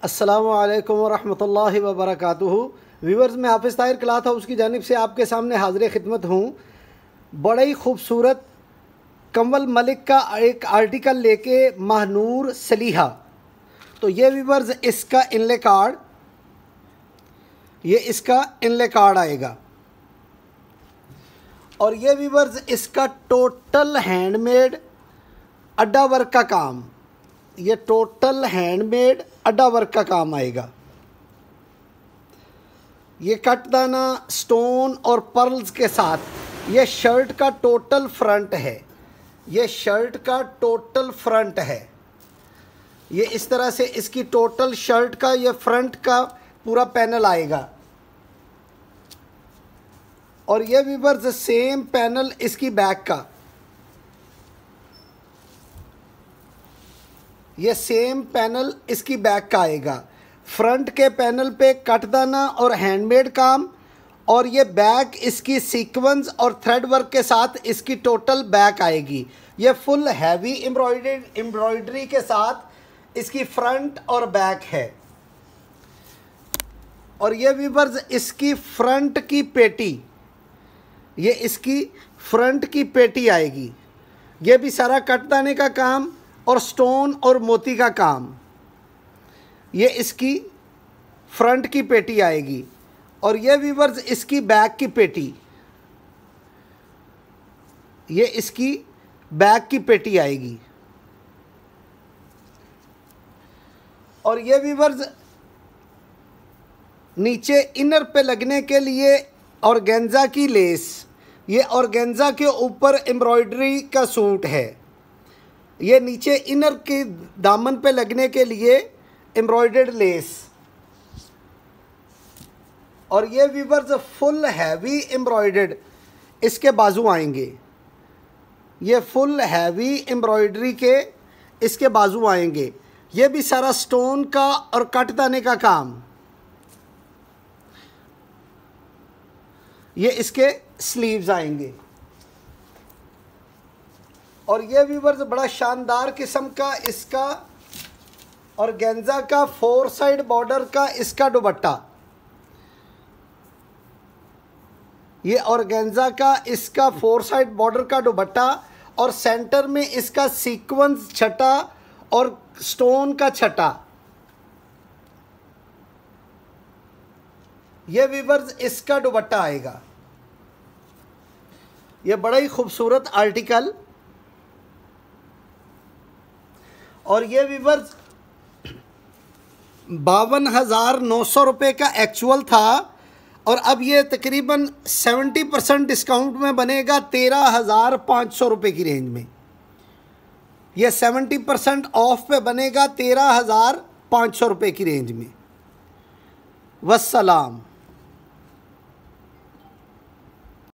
अस्सलामु अलैकुम वरहमतुल्लाहि वबरकातुहू। व्यूवर्स, मैं हाफिज़ ताहिर क्लॉथ हाउस की जानिब से आपके सामने हाज़िर खिदमत हूँ। बड़ा ही खूबसूरत कंवल मलिक का एक आर्टिकल लेके महानूर सलीहा। तो ये व्यूवर्स इसका इनले कार्ड, ये इसका इनले कार्ड आएगा और ये व्यूवर्स इसका टोटल हैंडमेड अड्डा वर्क का काम, ये टोटल हैंडमेड अड्डा वर्क का काम आएगा। ये कटदाना स्टोन और पर्ल्स के साथ ये शर्ट का टोटल फ्रंट है, ये शर्ट का टोटल फ्रंट है। ये इस तरह से इसकी टोटल शर्ट का ये फ्रंट का पूरा पैनल आएगा और ये व्यूवर्स सेम पैनल इसकी बैक का, ये सेम पैनल इसकी बैक का आएगा। फ्रंट के पैनल पे कटदाना और हैंडमेड काम और ये बैक इसकी सीक्वेंस और थ्रेड वर्क के साथ इसकी टोटल बैक आएगी। ये फुल हैवी एम्ब्रॉयडरी के साथ इसकी फ्रंट और बैक है। और ये व्यूवर्स इसकी फ्रंट की पेटी, ये इसकी फ्रंट की पेटी आएगी। ये भी सारा कटदाने का काम और स्टोन और मोती का काम। ये इसकी फ्रंट की पेटी आएगी और ये व्यूवर्स इसकी बैक की पेटी, ये इसकी बैक की पेटी आएगी। और ये व्यूवर्स नीचे इनर पे लगने के लिए ऑर्गेन्जा की लेस, ये ऑर्गेन्जा के ऊपर एम्ब्रॉयडरी का सूट है। ये नीचे इनर के दामन पे लगने के लिए एम्ब्रॉयडर्ड लेस और ये व्यूवर्स फुल हैवी एम्ब्रॉयडर्ड इसके बाजू आएंगे। ये फुल हैवी एम्ब्रॉयडरी के इसके बाजू आएंगे। ये भी सारा स्टोन का और कटदाने का काम। ये इसके स्लीव्स आएंगे और ये व्यूवर्स बड़ा शानदार किस्म का इसका ऑर्गेन्जा का 4 साइड बॉर्डर का इसका दुपट्टा, ये ऑर्गेन्जा का इसका 4 साइड बॉर्डर का दुपट्टा और सेंटर में इसका सीक्वेंस छटा और स्टोन का छटा। ये व्यूवर्स इसका दुपट्टा आएगा। ये बड़ा ही खूबसूरत आर्टिकल और ये व्यूवर्स 52,900 रुपये का एक्चुअल था और अब ये तकरीबन 70% डिस्काउंट में बनेगा 13,500 रुपये की रेंज में। ये 70% ऑफ पे बनेगा 13,500 रुपये की रेंज में। वस्सलाम।